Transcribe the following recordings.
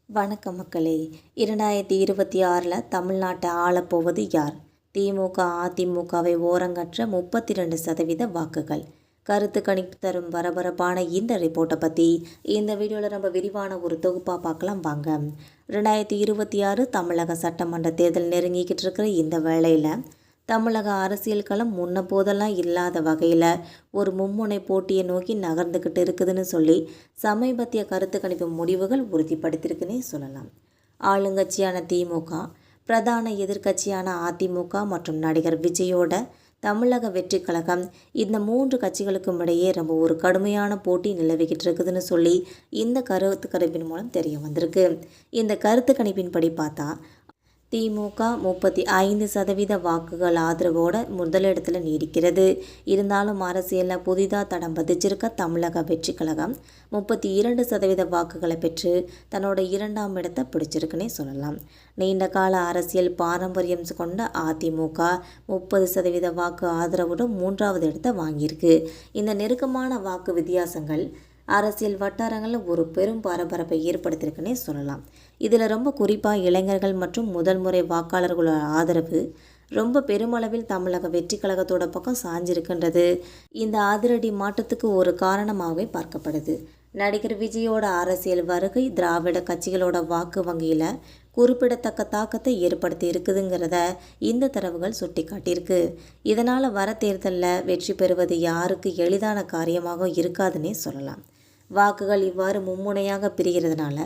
வணக்கம் மக்களே. 2026 தமிழ்நாட்டை ஆளப்போவது யார்? திமுக அதிமுகவை ஓரங்கற்ற 32% வாக்குகள். கருத்து கணிப்பு தரும் பரபரப்பான இந்த ரிப்போர்ட்டை பற்றி இந்த வீடியோவில் நம்ம விரிவான ஒரு தொகுப்பாக பார்க்கலாம் வாங்க. 2026 தமிழக சட்டமன்ற தேர்தல் நெருங்கிக்கிட்டு இருக்கிற இந்த வேளையில் தமிழக அரசியல் களம் முன்ன போதெல்லாம் இல்லாத வகையில் ஒரு மும்முனை போட்டியை நோக்கி நகர்ந்துக்கிட்டு இருக்குதுன்னு சொல்லி சமீபத்திய கருத்து கணிப்பு முடிவுகள் உறுதிப்படுத்தியிருக்குன்னே சொல்லலாம். ஆளுங்கட்சியான திமுக, பிரதான எதிர்க்கட்சியான அதிமுக மற்றும் நடிகர் விஜயோட தமிழக வெற்றி கழகம், இந்த 3 கட்சிகளுக்கும் இடையே ரொம்ப ஒரு கடுமையான போட்டி நிலவிக்கிட்டு இருக்குதுன்னு சொல்லி இந்த கருத்து கணிப்பின் மூலம் தெரிய வந்திருக்கு. இந்த கருத்து கணிப்பின்படி பார்த்தா திமுக 35% வாக்குகள் ஆதரவோடு முதலிடத்தில் நீடிக்கிறது. இருந்தாலும் அரசியலில் புதிதாக தடம் பதிச்சிருக்க தமிழக வெற்றி கழகம் 32% வாக்குகளை பெற்று தன்னோட 2ஆம் இடத்தை பிடிச்சிருக்குன்னே சொல்லலாம். நீண்ட கால அரசியல் பாரம்பரியம் கொண்ட அதிமுக 30% வாக்கு ஆதரவுடன் 3ஆவது இடத்தை வாங்கியிருக்கு. இந்த நெருக்கமான வாக்கு வித்தியாசங்கள் அரசியல் வட்டாரங்களில் ஒரு பெரும் பரபரப்பை ஏற்படுத்தியிருக்குன்னே சொல்லலாம். இதில் ரொம்ப குறிப்பாக இளைஞர்கள் மற்றும் முதல் முறை வாக்காளர்களோட ஆதரவு ரொம்ப பெருமளவில் தமிழக வெற்றி கழகத்தோட பக்கம் சாஞ்சிருக்கின்றது. இந்த அதிரடி மாற்றத்துக்கு ஒரு காரணமாகவே பார்க்கப்படுது. நடிகர் விஜயோட அரசியல் வருகை திராவிட கட்சிகளோட வாக்கு வங்கியில் குறிப்பிடத்தக்க தாக்கத்தை ஏற்படுத்தி இருக்குதுங்கிறத இந்த தரவுகள் சுட்டி காட்டியிருக்கு. இதனால் வர தேர்தலில் வெற்றி பெறுவது யாருக்கு எளிதான காரியமாக இருக்காதுன்னே சொல்லலாம். வாக்குகள் இவ்வாறு மும்முனையாக பிரிகிறதுனால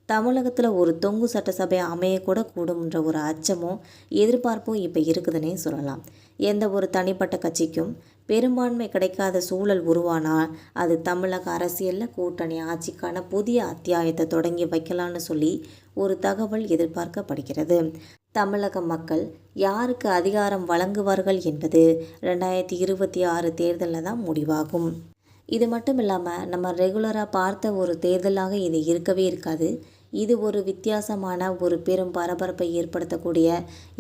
தமிழகத்தில் ஒரு தொங்கு சட்டசபை அமையக்கூட கூடும்ன்ற ஒரு அச்சமும் எதிர்பார்ப்பும் இப்போ இருக்குதுன்னே சொல்லலாம். எந்த ஒரு தனிப்பட்ட கட்சிக்கும் பெரும்பான்மை கிடைக்காத சூழல் உருவானால் அது தமிழக அரசியலில் கூட்டணி ஆட்சிக்கான புதிய அத்தியாயத்தை தொடங்கி வைக்கலான்னு சொல்லி ஒரு தகவல் எதிர்பார்க்கப்படுகிறது. தமிழக மக்கள் யாருக்கு அதிகாரம் வழங்குவார்கள் என்பது 2026 தேர்தலில் தான் முடிவாகும். இது மட்டும் இல்லாமல் நம்ம ரெகுலராக பார்த்த ஒரு தேர்தலாக இது இருக்கவே இருக்காது. இது ஒரு வித்தியாசமான ஒரு பெரும் பரபரப்பை ஏற்படுத்தக்கூடிய,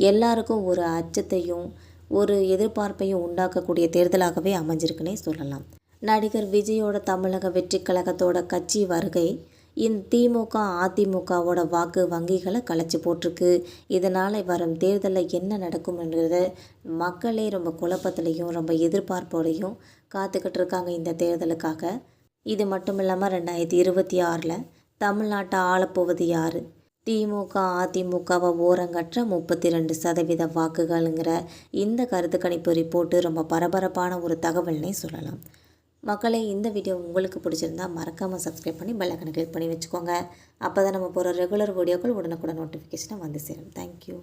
எல்லாருக்கும் ஒரு அச்சத்தையும் ஒரு எதிர்பார்ப்பையும் உண்டாக்கக்கூடிய தேர்தலாகவே அமைஞ்சிருக்குன்னே சொல்லலாம். நடிகர் விஜயோட தமிழக வெற்றி கழகத்தோட கட்சி வருகை இந்த திமுக அதிமுகவோட வாக்கு வங்கிகளை கலைச்சி போட்டிருக்கு. இதனால் வரும் தேர்தலில் என்ன நடக்கும்ன்றது மக்களே ரொம்ப குழப்பத்திலையும் ரொம்ப எதிர்பார்ப்போடையும் காத்துக்கிட்டு இருக்காங்க இந்த தேர்தலுக்காக. இது மட்டும் இல்லாமல் 2026 தமிழ்நாட்டை ஆளப்போவது யார்? திமுக அதிமுகவை ஓரங்கற்ற 32% வாக்குகள்ங்கிற இந்த கருத்து கணிப்பு ரிப்போர்ட்டு ரொம்ப பரபரப்பான ஒரு தகவல்னே சொல்லலாம். மக்களே, இந்த வீடியோ உங்களுக்கு பிடிச்சிருந்தா மறக்காமல் சப்ஸ்கிரைப் பண்ணி பெல் ஐகானை கிளிக் பண்ணி வச்சுக்கோங்க. அப்போ தான் நம்ம போகிற ரெகுலர் வீடியோக்கள் உடனுக்குடன் நோட்டிஃபிகேஷனை வந்து சேரும். தேங்க்யூ.